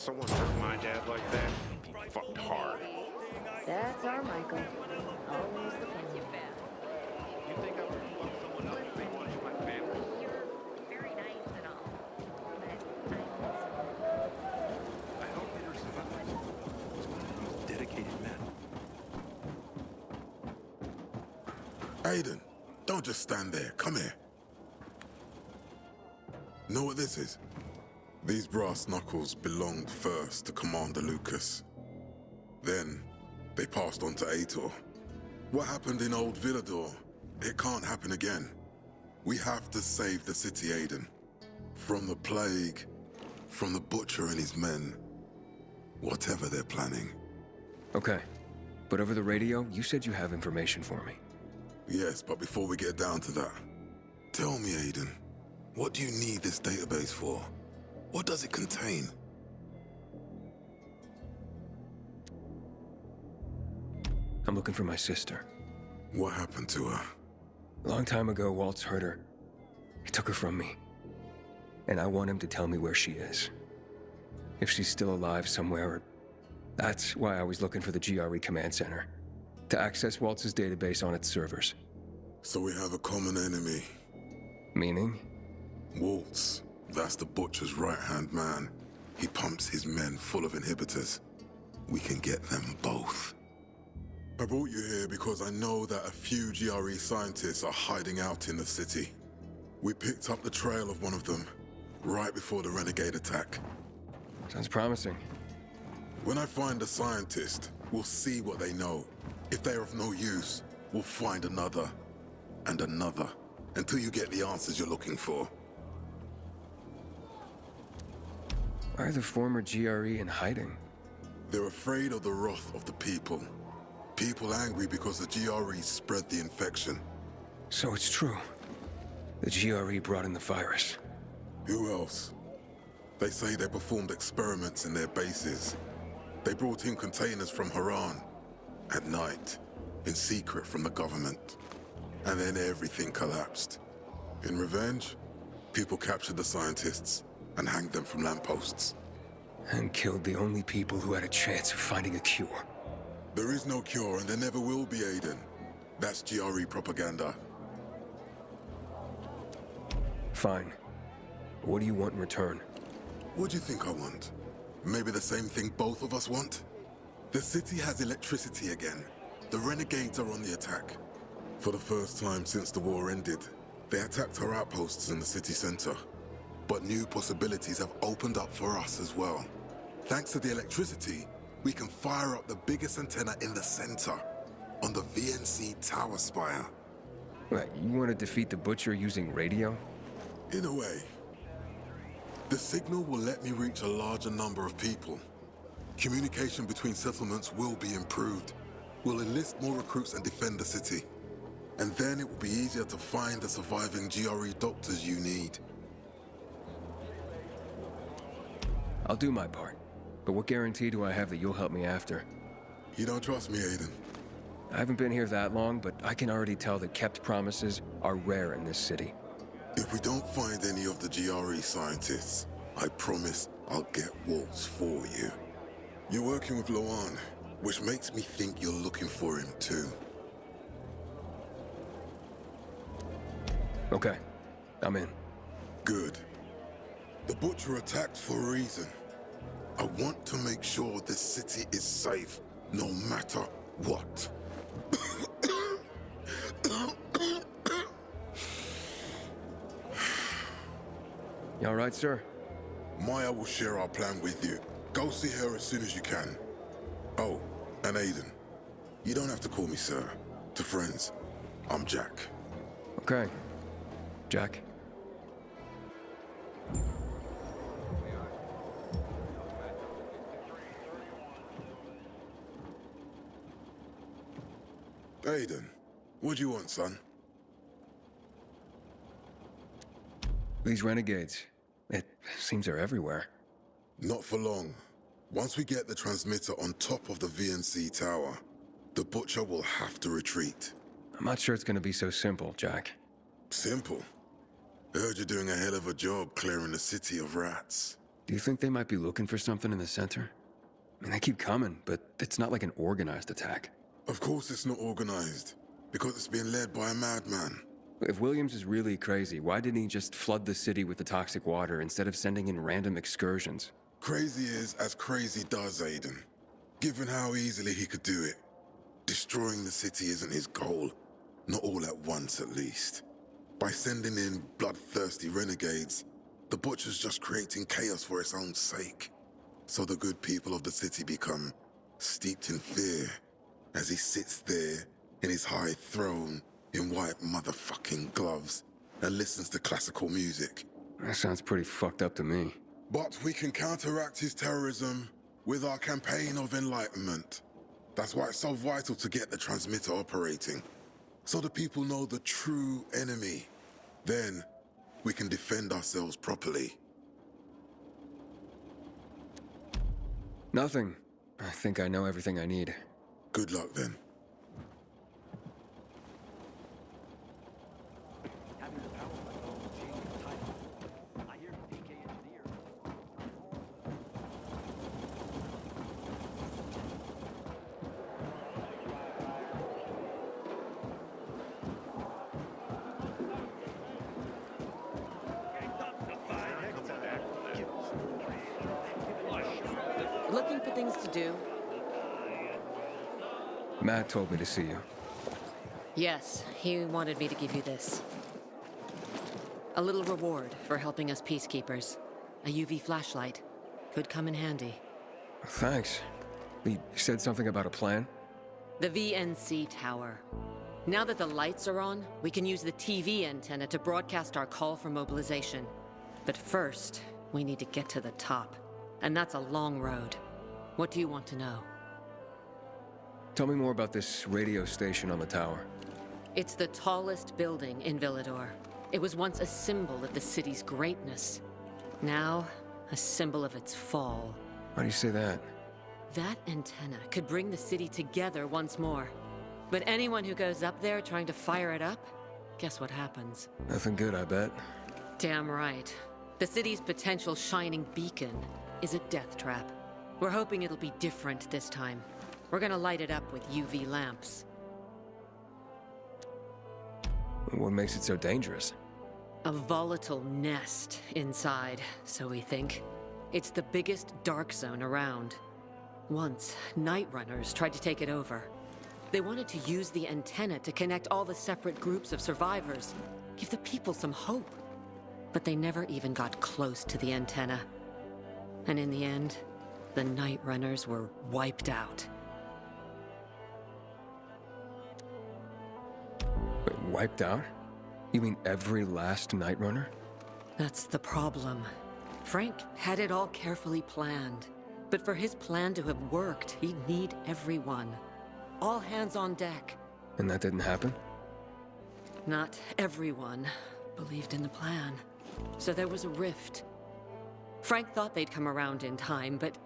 someone hurt my dad like that, he'd be fucked hard. That's our Michael. Always the plan. You think I would fuck someone up if they wanted my family? You're very nice and all, but I hope you're surviving. He's one of the most dedicated men. Aiden, don't just stand there. Come here. Know what this is? These brass knuckles belonged first to Commander Lucas. Then, they passed on to Aitor. What happened in Old Villador, it can't happen again. We have to save the city, Aiden. From the plague, from the Butcher and his men. Whatever they're planning. Okay. But over the radio, you said you have information for me. Yes, but before we get down to that, tell me, Aiden, what do you need this database for? What does it contain? I'm looking for my sister. What happened to her? A long time ago, Waltz hurt her. He took her from me. And I want him to tell me where she is. If she's still alive somewhere. That's why I was looking for the GRE command center. To access Waltz's database on its servers. So we have a common enemy. Meaning? Waltz. That's the Butcher's right-hand man. He pumps his men full of inhibitors. We can get them both. I brought you here because I know that a few GRE scientists are hiding out in the city. We picked up the trail of one of them, right before the Renegade attack. Sounds promising. When I find a scientist, we'll see what they know. If they're of no use, we'll find another, and another, until you get the answers you're looking for. Why are the former GRE in hiding? They're afraid of the wrath of the people. People angry because the GRE spread the infection. So it's true. The GRE brought in the virus. Who else? They say they performed experiments in their bases. They brought in containers from Haran. At night, in secret from the government. And then everything collapsed. In revenge, people captured the scientists and hanged them from lampposts. And killed the only people who had a chance of finding a cure. There is no cure and there never will be, Aiden. That's GRE propaganda. Fine. What do you want in return? What do you think I want? Maybe the same thing both of us want? The city has electricity again. The Renegades are on the attack. For the first time since the war ended, they attacked our outposts in the city center. But new possibilities have opened up for us as well. Thanks to the electricity, we can fire up the biggest antenna in the center, on the VNC tower spire. What, you want to defeat the Butcher using radio? In a way. The signal will let me reach a larger number of people. Communication between settlements will be improved. We'll enlist more recruits and defend the city. And then it will be easier to find the surviving GRE doctors you need. I'll do my part. But what guarantee do I have that you'll help me after? You don't trust me, Aiden? I haven't been here that long, but I can already tell that kept promises are rare in this city. If we don't find any of the GRE scientists, I promise I'll get Waltz for you. You're working with Loan, which makes me think you're looking for him too. Okay, I'm in. Good. The Butcher attacked for a reason. I want to make sure this city is safe, no matter what. You all right, sir? Maya will share our plan with you. Go see her as soon as you can. Oh, and Aiden. You don't have to call me sir. To friends, I'm Jack. Okay. Jack. Aiden, what do you want, son? These renegades. It seems they're everywhere. Not for long. Once we get the transmitter on top of the VNC tower, the Butcher will have to retreat. I'm not sure it's gonna be so simple, Jack. Simple. I heard you're doing a hell of a job clearing the city of rats. Do you think they might be looking for something in the center? I mean, they keep coming, but it's not like an organized attack. Of course it's not organized, because it's being led by a madman. If Williams is really crazy, why didn't he just flood the city with the toxic water instead of sending in random excursions? Crazy is as crazy does, Aiden. Given how easily he could do it. Destroying the city isn't his goal. Not all at once, at least. By sending in bloodthirsty renegades, the Butcher's just creating chaos for its own sake. So the good people of the city become steeped in fear as he sits there in his high throne in white motherfucking gloves and listens to classical music. That sounds pretty fucked up to me. But we can counteract his terrorism with our campaign of enlightenment. That's why it's so vital to get the transmitter operating, so the people know the true enemy. Then, we can defend ourselves properly. Nothing. I think I know everything I need. Good luck, then. Looking for things to do? Matt told me to see you. Yes, he wanted me to give you this. A little reward for helping us peacekeepers. A UV flashlight. Could come in handy. Thanks. He said something about a plan? The VNC tower. Now that the lights are on, we can use the TV antenna to broadcast our call for mobilization. But first, we need to get to the top. And that's a long road. What do you want to know? Tell me more about this radio station on the tower. It's the tallest building in Villador. It was once a symbol of the city's greatness. Now, a symbol of its fall. Why do you say that? That antenna could bring the city together once more. But anyone who goes up there trying to fire it up, guess what happens? Nothing good, I bet. Damn right. The city's potential shining beacon is a death trap. We're hoping it'll be different this time. We're gonna light it up with UV lamps. What makes it so dangerous? A volatile nest inside, so we think. It's the biggest dark zone around. Once, Night Runners tried to take it over. They wanted to use the antenna to connect all the separate groups of survivors, give the people some hope. But they never even got close to the antenna. And in the end, the Night Runners were wiped out. Wait, wiped out? You mean every last Night Runner? That's the problem. Frank had it all carefully planned. But for his plan to have worked, he'd need everyone. All hands on deck. And that didn't happen? Not everyone believed in the plan. So there was a rift. Frank thought they'd come around in time, but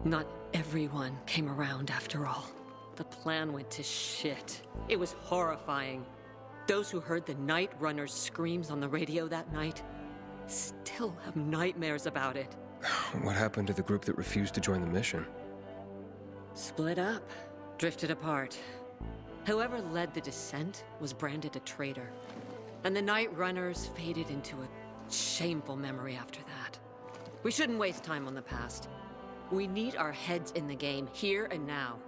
not everyone came around after all. The plan went to shit. It was horrifying. Those who heard the Night Runners' screams on the radio that night still have nightmares about it. What happened to the group that refused to join the mission? Split up, drifted apart. Whoever led the descent was branded a traitor. And the Night Runners faded into a shameful memory after that. We shouldn't waste time on the past. We need our heads in the game, here and now.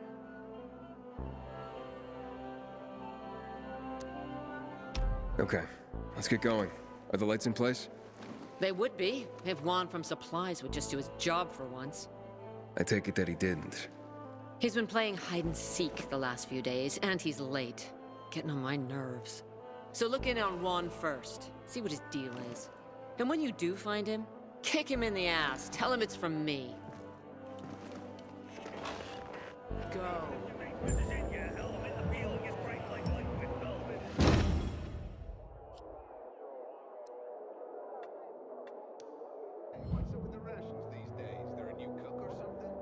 Okay, let's get going. Are the lights in place? They would be, if Juan from Supplies would just do his job for once. I take it that he didn't. He's been playing hide-and-seek the last few days, and he's late. Getting on my nerves. So look in on Juan first. See what his deal is. And when you do find him, kick him in the ass. Tell him it's from me. Go. What's up with the rations these days? They're a new cook or something?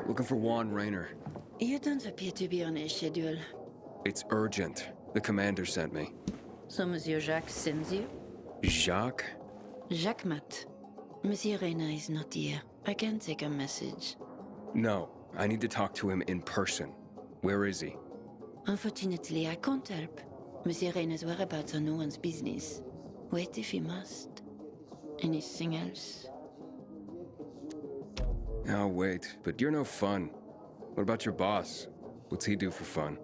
Looking for Juan Raynor. You don't appear to be on a schedule. It's urgent. The commander sent me. So Monsieur Jacques sends you? Jacques? Jacques Mat. Monsieur Reyna is not here. I can take a message. No, I need to talk to him in person. Where is he? Unfortunately, I can't help. Monsieur Reyna's whereabouts are no one's business. Wait if he must. Anything else? I'll wait, but you're no fun. What about your boss? What's he do for fun?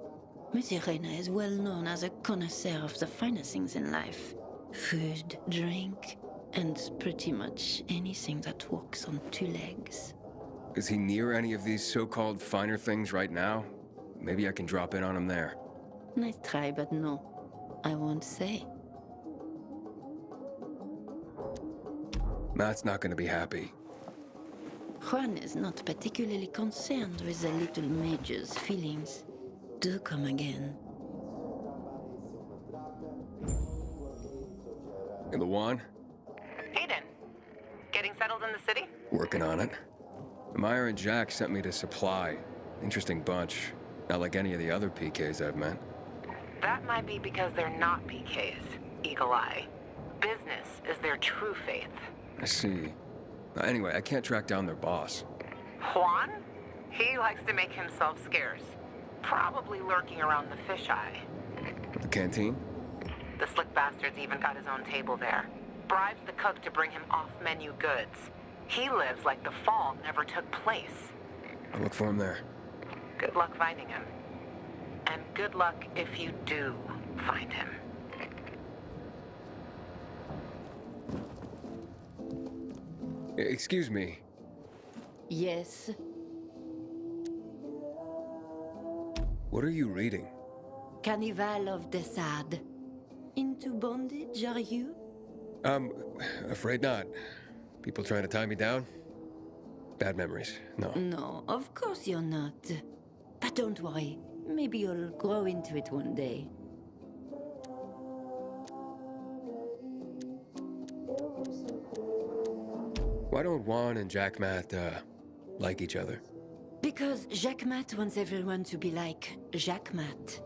Monsieur Reyna is well known as a connoisseur of the finer things in life. Food, drink, and pretty much anything that walks on two legs. Is he near any of these so-called finer things right now? Maybe I can drop in on him there. Nice try, but no. I won't say. Matt's not gonna be happy. Juan is not particularly concerned with the little major's feelings. Do come again. And the Juan? Aiden, getting settled in the city? Working on it. Meyer and Jack sent me to Supply. Interesting bunch. Not like any of the other PKs I've met. That might be because they're not PKs, Eagle Eye. Business is their true faith. I see. Anyway, I can't track down their boss. Juan? He likes to make himself scarce. Probably lurking around the fisheye. The canteen? The slick bastard's even got his own table there. Bribes the cook to bring him off-menu goods. He lives like the fall never took place. I'll look for him there. Good luck finding him. And good luck if you do find him. Excuse me. Yes? What are you reading? Carnival of the Sad. Into bondage, are you? Afraid not. People trying to tie me down? Bad memories. No. No, of course you're not. But don't worry. Maybe you'll grow into it one day. Why don't Juan and Jack Matt, like each other? Because Jacques Mat wants everyone to be like Jacques Mat.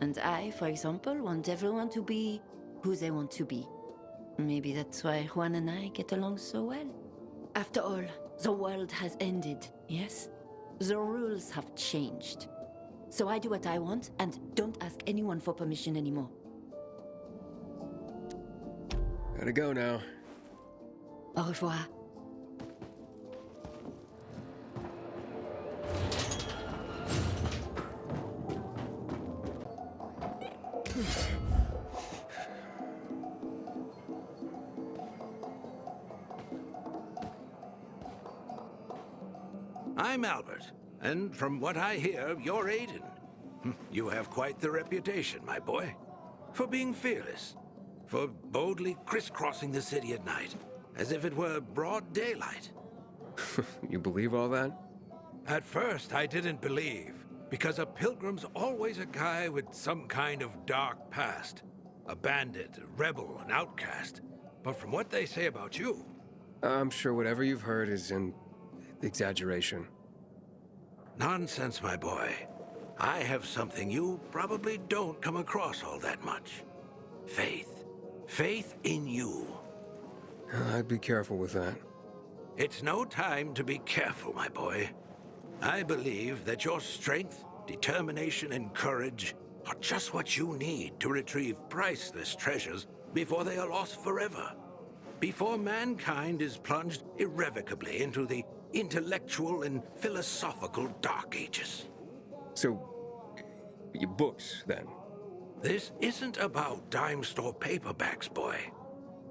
And I, for example, want everyone to be who they want to be. Maybe that's why Juan and I get along so well. After all, the world has ended, yes? The rules have changed. So I do what I want and don't ask anyone for permission anymore. Gotta go now. Au revoir. I'm Albert, and from what I hear, you're Aiden. You have quite the reputation, my boy. For being fearless. For boldly crisscrossing the city at night, as if it were broad daylight. You believe all that? At first, I didn't believe, because a pilgrim's always a guy with some kind of dark past. A bandit, a rebel, an outcast. But from what they say about you... I'm sure whatever you've heard is an exaggeration. Nonsense, my boy. I have something you probably don't come across all that much. Faith. Faith in you. I'd be careful with that. It's no time to be careful, my boy. I believe that your strength, determination, and courage are just what you need to retrieve priceless treasures before they are lost forever. Before mankind is plunged irrevocably into the intellectual and philosophical Dark Ages. So, your books, then? This isn't about dime store paperbacks, boy.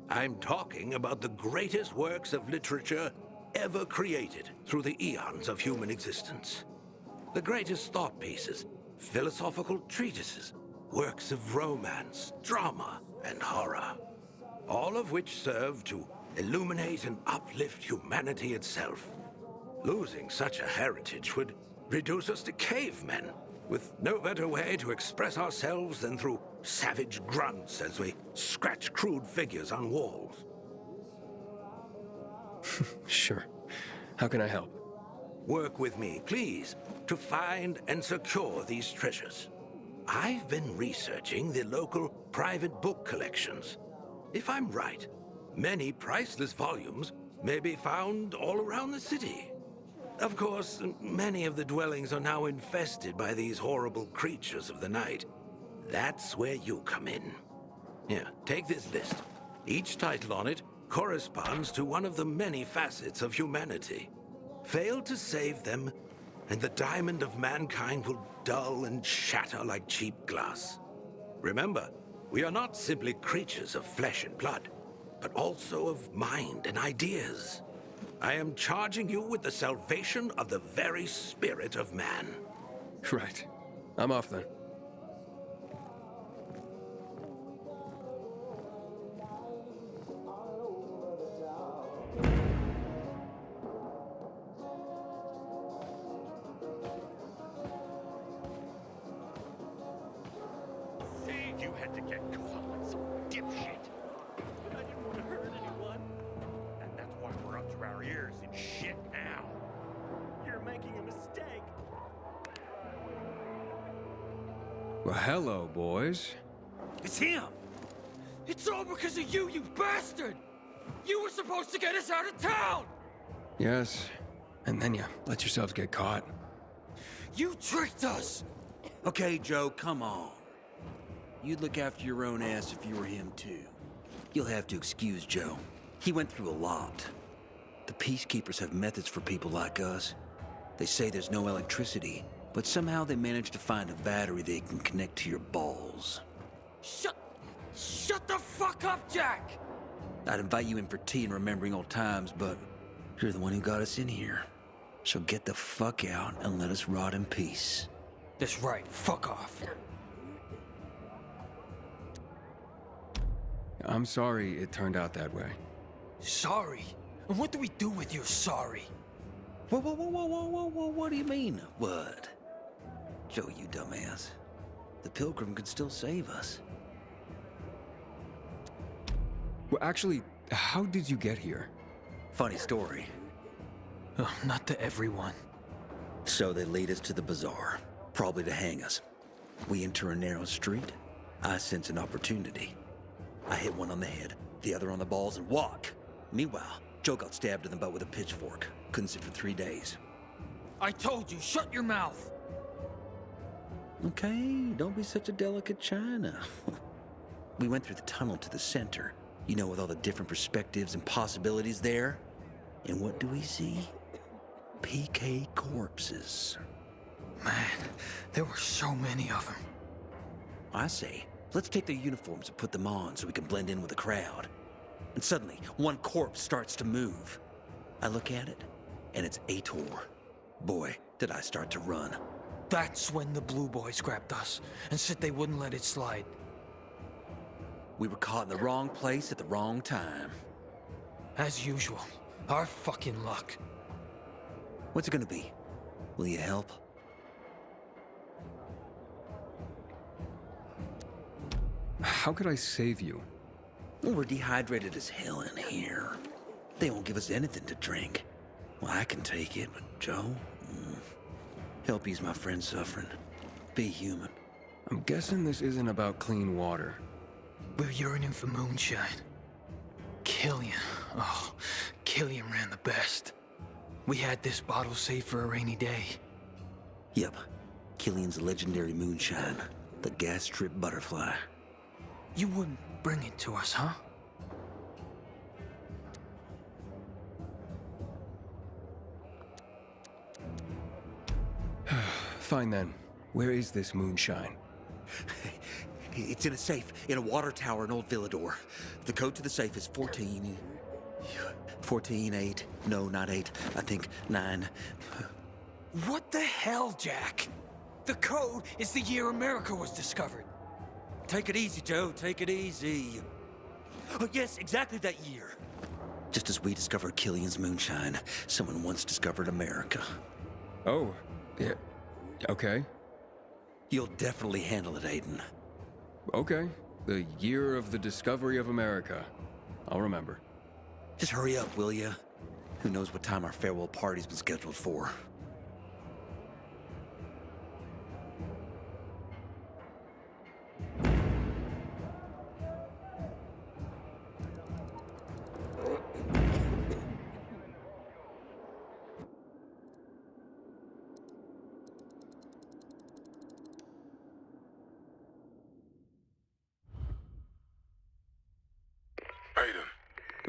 I'm talking about the greatest works of literature ever created through the eons of human existence. The greatest thought pieces, philosophical treatises, works of romance, drama, and horror. All of which serve to illuminate and uplift humanity itself. Losing such a heritage would reduce us to cavemen, with no better way to express ourselves than through savage grunts as we scratch crude figures on walls. Sure. How can I help? Work with me, please, to find and secure these treasures. I've been researching the local private book collections. If I'm right, many priceless volumes may be found all around the city. Of course, many of the dwellings are now infested by these horrible creatures of the night. That's where you come in. Here, take this list. Each title on it corresponds to one of the many facets of humanity. Fail to save them, and the diamond of mankind will dull and shatter like cheap glass. Remember, we are not simply creatures of flesh and blood, but also of mind and ideas. I am charging you with the salvation of the very spirit of man. Right. I'm off then. Said you had to get caught like some dipshit. But I didn't want to hurt anyone. And that's why we're up to our ears in shit now. You're making a mistake. Well, hello, boys. It's him! It's all because of you, you bastard! You were supposed to get us out of town! Yes. And then you let yourselves get caught. You tricked us! Okay, Joe, come on. You'd look after your own ass if you were him, too. You'll have to excuse Joe. He went through a lot. The Peacekeepers have methods for people like us. They say there's no electricity, but somehow they managed to find a battery they can connect to your balls. Shut the fuck up, Jack! I'd invite you in for tea and remembering old times, but you're the one who got us in here. So get the fuck out and let us rot in peace. That's right, fuck off. I'm sorry it turned out that way. Sorry? And what do we do with your sorry? Whoa, what do you mean, what? Joe, you dumbass. The Pilgrim could still save us. Well, actually, how did you get here? Funny story. Oh, not to everyone. So they lead us to the bazaar, probably to hang us. We enter a narrow street. I sense an opportunity. I hit one on the head, the other on the balls, and walk. Meanwhile, Joe got stabbed in the butt with a pitchfork. Couldn't sit for 3 days. I told you, shut your mouth! Okay, don't be such a delicate china. We went through the tunnel to the center, you know, with all the different perspectives and possibilities there. And what do we see? PK corpses. Man, there were so many of them. I say, let's take their uniforms and put them on so we can blend in with the crowd. And suddenly, one corpse starts to move. I look at it, and it's Aitor. Boy, did I start to run. That's when the Blue Boys grabbed us and said they wouldn't let it slide. We were caught in the wrong place at the wrong time. As usual, our fucking luck. What's it gonna be? Will you help? How could I save you? We're dehydrated as hell in here. They won't give us anything to drink. Well, I can take it, but Joe? Help ease my friend suffering. Be human. I'm guessing this isn't about clean water. We're yearning for moonshine. Killian. Oh, Killian ran the best. We had this bottle saved for a rainy day. Yep. Killian's legendary moonshine. The gas trip butterfly. You wouldn't bring it to us, huh? Fine then. Where is this moonshine? It's in a safe, in a water tower in Old Villador. The code to the safe is 14-8. No, not 8. I think 9. What the hell, Jack? The code is the year America was discovered. Take it easy, Joe. Take it easy. Oh, yes, exactly that year. Just as we discovered Killian's moonshine, someone once discovered America. Oh, yeah. Okay. You'll definitely handle it, Aiden. Okay. The year of the discovery of America. I'll remember. Just hurry up, will ya? Who knows what time our farewell party's been scheduled for?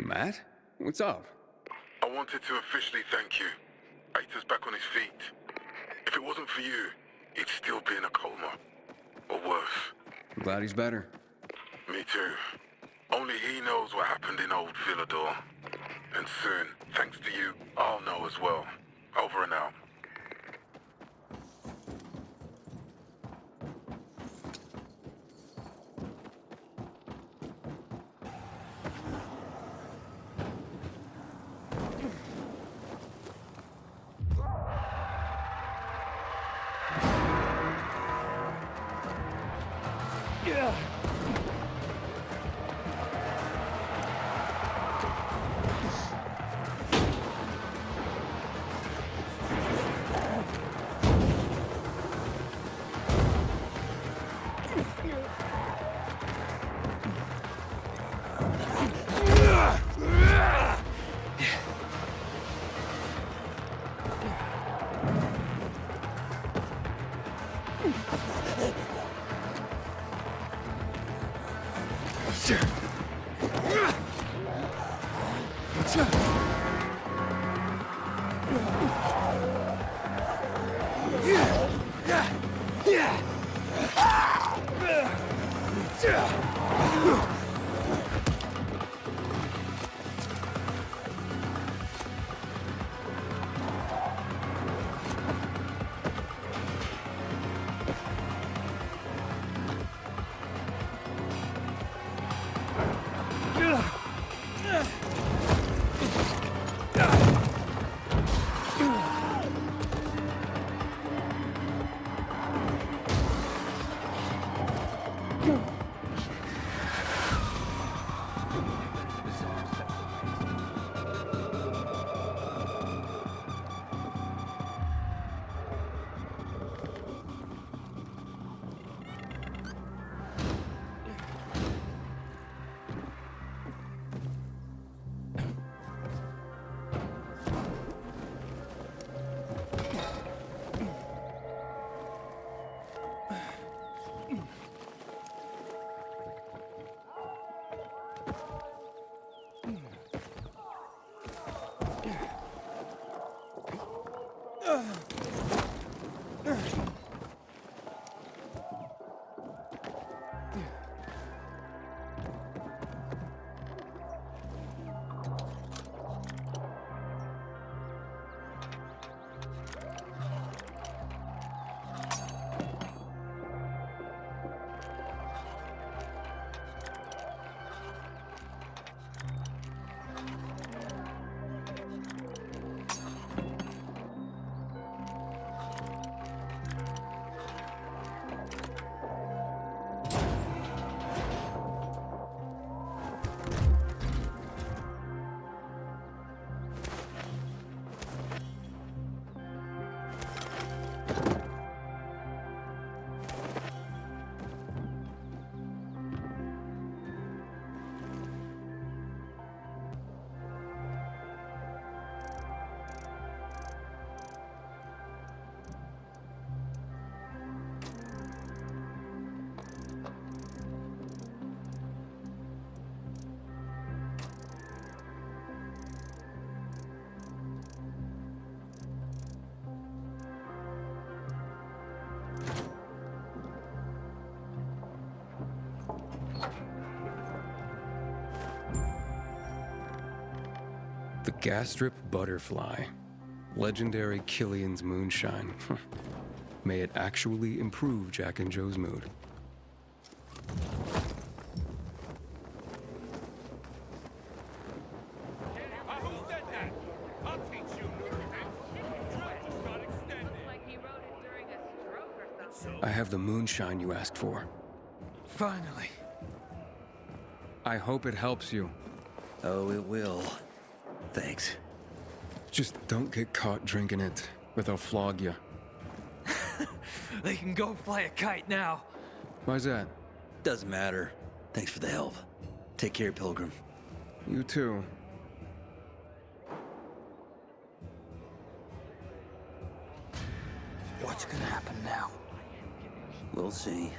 Matt? What's up? I wanted to officially thank you. Aita's back on his feet. If it wasn't for you, he'd still be in a coma. Or worse. I'm glad he's better. Me too. Only he knows what happened in old Villador. And soon, thanks to you, I'll know as well. Over and out. The Gastrip Butterfly. Legendary Killian's moonshine. May it actually improve Jack and Joe's mood. I have the moonshine you asked for. Finally. I hope it helps you. Oh, it will. Thanks. Just don't get caught drinking it, or they'll flog you. They can go fly a kite now. Why's that? Doesn't matter. Thanks for the help. Take care, Pilgrim. You too. What's gonna happen now? We'll see.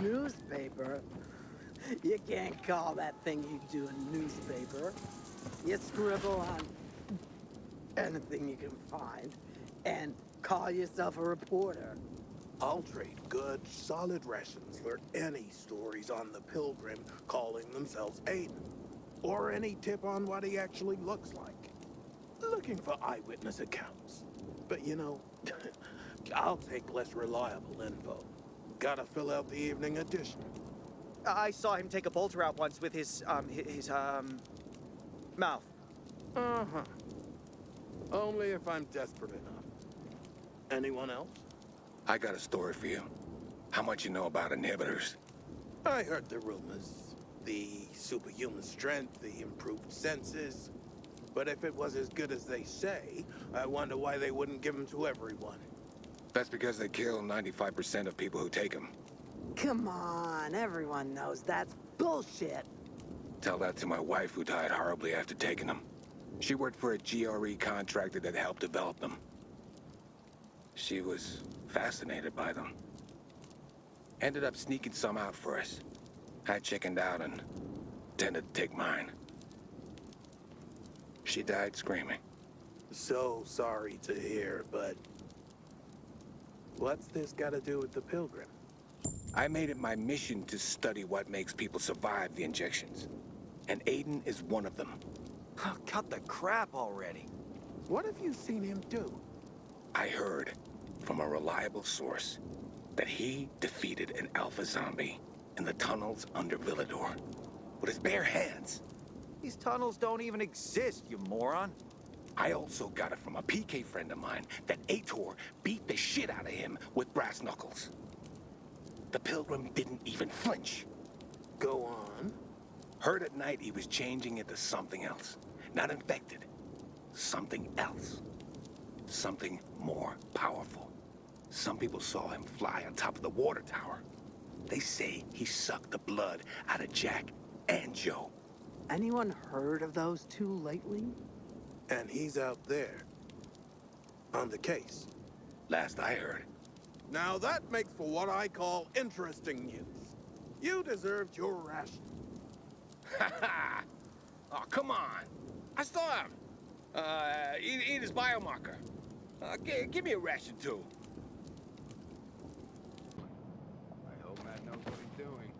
Newspaper? You can't call that thing you do a newspaper. You scribble on anything you can find and call yourself a reporter. I'll trade good, solid rations for any stories on the Pilgrim calling themselves Aiden. Or any tip on what he actually looks like. Looking for eyewitness accounts. But you know, I'll take less reliable info. Gotta fill out the evening edition. I saw him take a bolter out once with his mouth. Uh-huh. Only if I'm desperate enough. Anyone else? I got a story for you. How much you know about inhibitors? I heard the rumors. The superhuman strength, the improved senses. But if it was as good as they say, I wonder why they wouldn't give them to everyone. That's because they kill 95% of people who take them. Come on, everyone knows that's bullshit. Tell that to my wife who died horribly after taking them. She worked for a GRE contractor that helped develop them. She was fascinated by them. Ended up sneaking some out for us. I chickened out and tended to take mine. She died screaming. So sorry to hear, but... what's this got to do with the Pilgrim? I made it my mission to study what makes people survive the injections. And Aiden is one of them. Cut the crap already. What have you seen him do? I heard from a reliable source that he defeated an alpha zombie in the tunnels under Villador with his bare hands. These tunnels don't even exist, you moron. I also got it from a PK friend of mine that Aitor beat the shit out of him with brass knuckles. The Pilgrim didn't even flinch. Go on. Heard at night he was changing into something else. Not infected. Something else. Something more powerful. Some people saw him fly on top of the water tower. They say he sucked the blood out of Jack and Joe. Anyone heard of those two lately? And he's out there. On the case. Last I heard. Now that makes for what I call interesting news. You deserved your ration. Ha ha! Oh, come on. I saw him. Eat his biomarker. Give me a ration, too. I hope Matt knows what he's doing.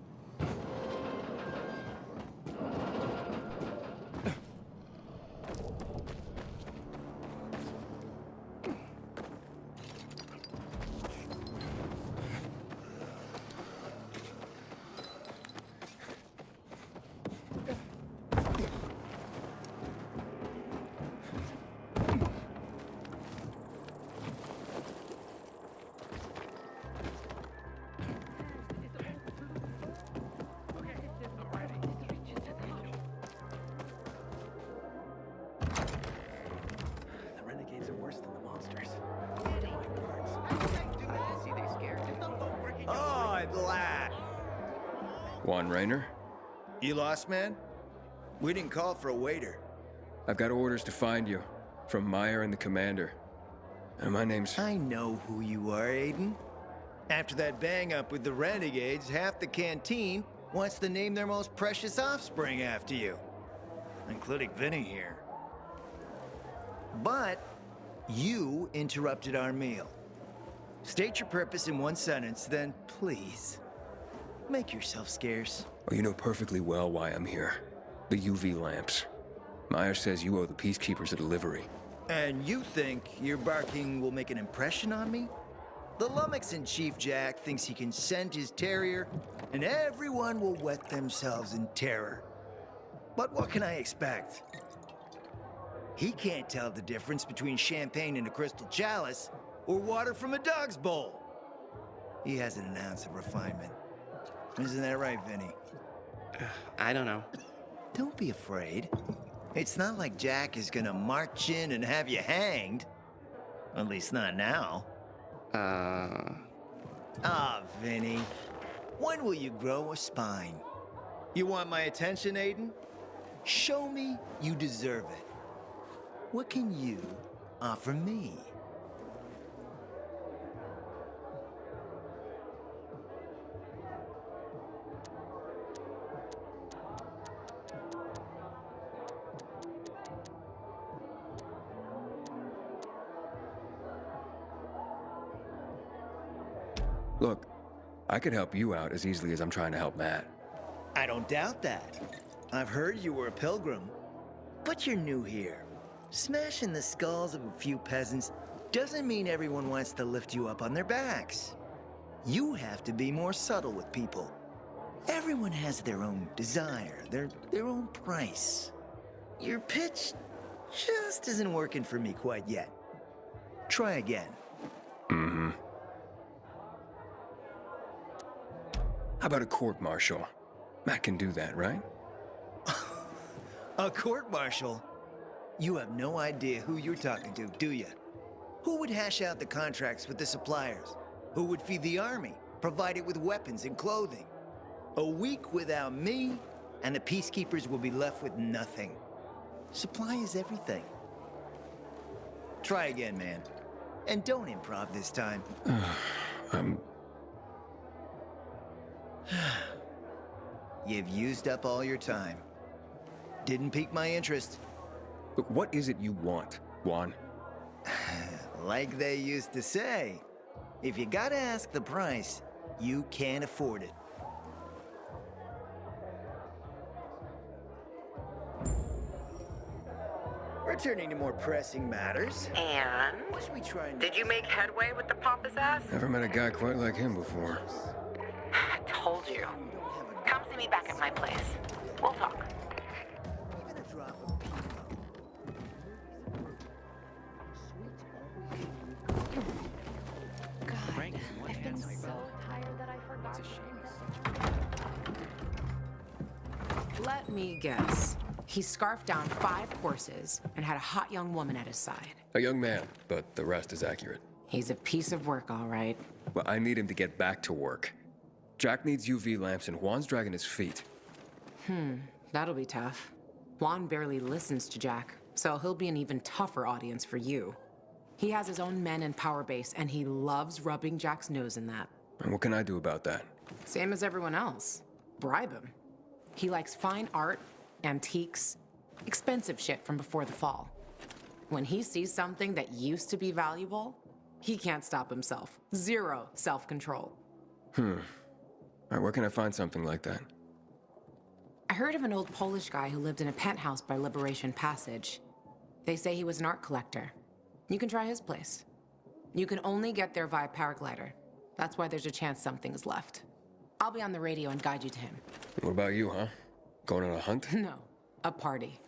Juan Raynor? You lost, man? We didn't call for a waiter. I've got orders to find you. From Meyer and the commander. And my name's... I know who you are, Aiden. After that bang-up with the Renegades, half the canteen wants to name their most precious offspring after you. Including Vinny here. But you interrupted our meal. State your purpose in one sentence, then please, make yourself scarce. Oh, you know perfectly well why I'm here. The UV lamps. Meyer says you owe the Peacekeepers a delivery. And you think your barking will make an impression on me? The Lummoxan Chief Jack thinks he can scent his terrier, and everyone will wet themselves in terror. But what can I expect? He can't tell the difference between champagne in a crystal chalice or water from a dog's bowl. He hasn't an ounce of refinement. Isn't that right, Vinny? I don't know. Don't be afraid. It's not like Jack is gonna march in and have you hanged. At least not now. Ah, Vinny. When will you grow a spine? You want my attention, Aiden? Show me you deserve it. What can you offer me? Look, I could help you out as easily as I'm trying to help Matt. I don't doubt that. I've heard you were a pilgrim. But you're new here. Smashing the skulls of a few peasants doesn't mean everyone wants to lift you up on their backs. You have to be more subtle with people. Everyone has their own desire, their own price. Your pitch just isn't working for me quite yet. Try again. Mm-hmm. How about a court-martial? Matt can do that, right? A court-martial? You have no idea who you're talking to, do you? Who would hash out the contracts with the suppliers? Who would feed the army, provide it with weapons and clothing? A week without me, and the peacekeepers will be left with nothing. Supply is everything. Try again, man. And don't improv this time. You've used up all your time. Didn't pique my interest. Look, what is it you want, Juan? Like they used to say, if you gotta ask the price, you can't afford it. Returning to more pressing matters. And? Did you make headway with the pompous ass? Never met a guy quite like him before. I told you. Come see me back at my place. We'll talk. I've been so tired that I forgot. Let me guess. He scarfed down 5 horses and had a hot young woman at his side. A young man, but the rest is accurate. He's a piece of work, all right. Well, I need him to get back to work. Jack needs UV lamps and Juan's dragging his feet. That'll be tough. Juan barely listens to Jack, so he'll be an even tougher audience for you. He has his own men and power base, and he loves rubbing Jack's nose in that. And what can I do about that? Same as everyone else. Bribe him. He likes fine art, antiques, expensive shit from before the fall. When he sees something that used to be valuable, he can't stop himself. 0 self-control. All right, where can I find something like that? I heard of an old Polish guy who lived in a penthouse by Liberation Passage. They say he was an art collector. You can try his place. You can only get there via paraglider. That's why there's a chance something's left. I'll be on the radio and guide you to him. What about you, huh? Going on a hunt? No, a party.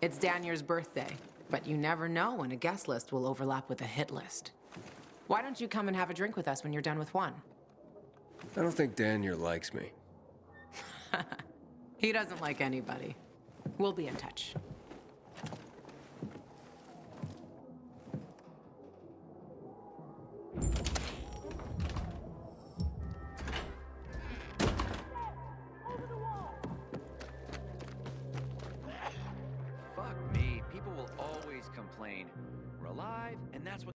It's Danier's birthday, but you never know when a guest list will overlap with a hit list. Why don't you come and have a drink with us when you're done with one? I don't think Danier likes me. He doesn't like anybody. We'll be in touch. Fuck me, people will always complain. We're alive, and that's what